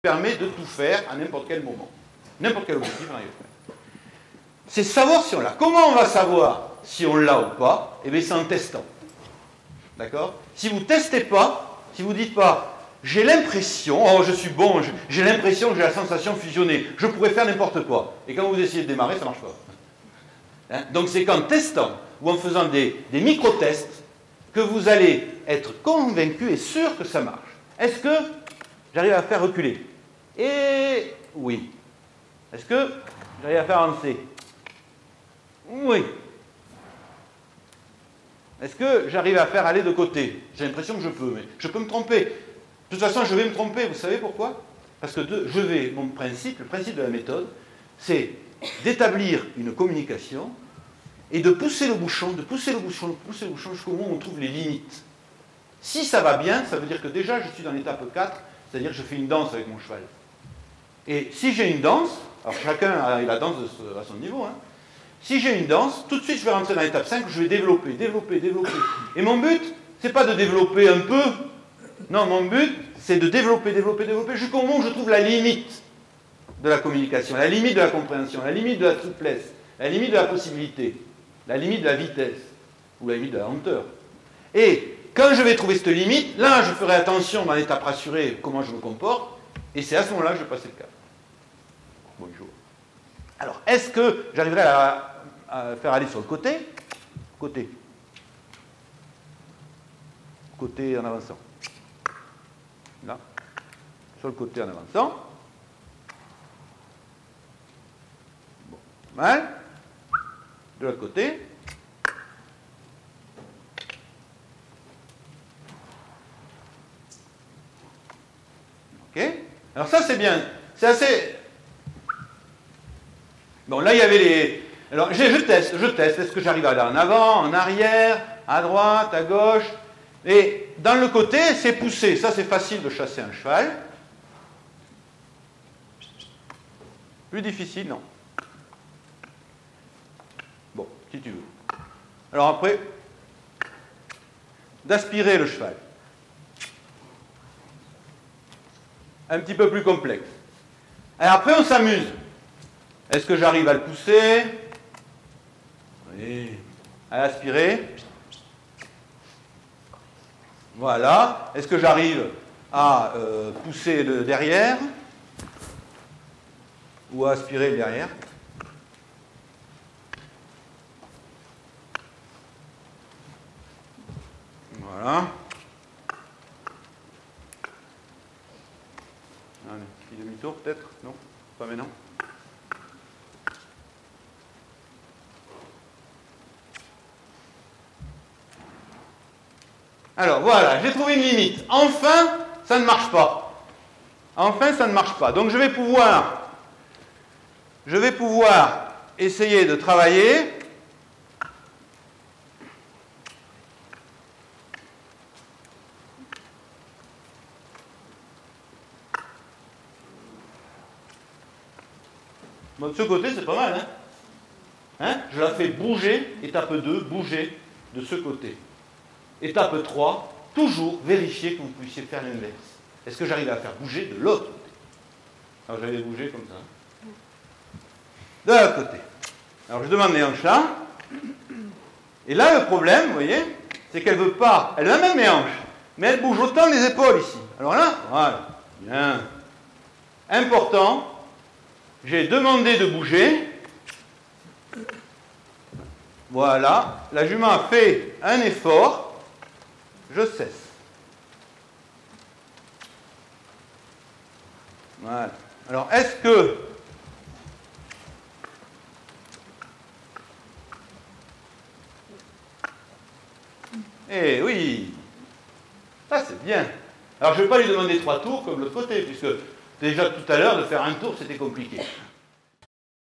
permet de tout faire à n'importe quel moment. N'importe quel objectif, on arrive à faire. C'est savoir si on l'a. Comment on va savoir si on l'a ou pas? Eh bien, c'est en testant. D'accord? Si vous ne testez pas, si vous ne dites pas, j'ai l'impression, oh je suis bon, j'ai l'impression que j'ai la sensation fusionnée, je pourrais faire n'importe quoi. Et quand vous essayez de démarrer, ça ne marche pas. Hein? Donc c'est qu'en testant, ou en faisant des micro-tests, que vous allez être convaincu et sûr que ça marche. Est-ce que j'arrive à faire reculer? Et oui. Est-ce que j'arrive à faire avancer? Oui. Est-ce que j'arrive à faire aller de côté? J'ai l'impression que je peux, mais je peux me tromper. De toute façon, je vais me tromper. Vous savez pourquoi? Parce que mon principe, le principe de la méthode, c'est d'établir une communication et de pousser le bouchon, jusqu'au moment où on trouve les limites. Si ça va bien, ça veut dire que déjà je suis dans l'étape 4, c'est-à-dire que je fais une danse avec mon cheval. Et si j'ai une danse, alors chacun a la danse à son niveau, hein. Si j'ai une danse, tout de suite je vais rentrer dans l'étape 5 où je vais développer. Et mon but, c'est pas de développer un peu. Non, mon but, c'est de développer jusqu'au moment où je trouve la limite de la communication, la limite de la compréhension, la limite de la souplesse, la limite de la possibilité, la limite de la vitesse, ou la limite de la lenteur. Et quand je vais trouver cette limite, là, je ferai attention dans l'étape rassurée, comment je me comporte, et c'est à ce moment-là que je vais passer le cap. Bonjour. Alors, est-ce que j'arriverai à faire aller sur le côté? Côté en avançant. Là. Sur le côté en avançant. Bon. Mal. De l'autre côté. Ok. Alors ça, c'est bien. C'est assez... Bon, là, il y avait les... Alors, je teste. Est-ce que j'arrive à aller en avant, en arrière, à droite, à gauche? Et dans le côté, c'est poussé. Ça, c'est facile de chasser un cheval. Plus difficile, non. Bon, si tu veux. Alors après, d'aspirer le cheval. Un petit peu plus complexe. Et après, on s'amuse. Est-ce que j'arrive à le pousser? Oui. À l'aspirer? Voilà. Est-ce que j'arrive à pousser le derrière? Ou à aspirer le derrière? Voilà. Un petit demi-tour peut-être? Non? Pas maintenant? Alors voilà, j'ai trouvé une limite. Enfin, ça ne marche pas. Enfin, ça ne marche pas. Donc je vais pouvoir essayer de travailler. Bon, de ce côté, c'est pas mal, hein? Hein? Je la fais bouger, étape 2, bouger de ce côté. Étape 3, toujours vérifier que vous puissiez faire l'inverse. Est-ce que j'arrive à faire bouger de l'autre côté? Alors, j'allais bouger comme ça. De l'autre côté. Alors, je demande les hanches là. Et là, le problème, vous voyez, c'est qu'elle ne veut pas. Elle a même les hanches, mais elle bouge autant les épaules ici. Alors là, voilà. Bien. Important, j'ai demandé de bouger. Voilà. La jument a fait un effort. Je cesse. Voilà. Alors, est-ce que... Eh oui! Ça, c'est bien. Alors, je ne vais pas lui demander 3 tours comme l'autre côté, puisque déjà tout à l'heure, de faire un tour, c'était compliqué.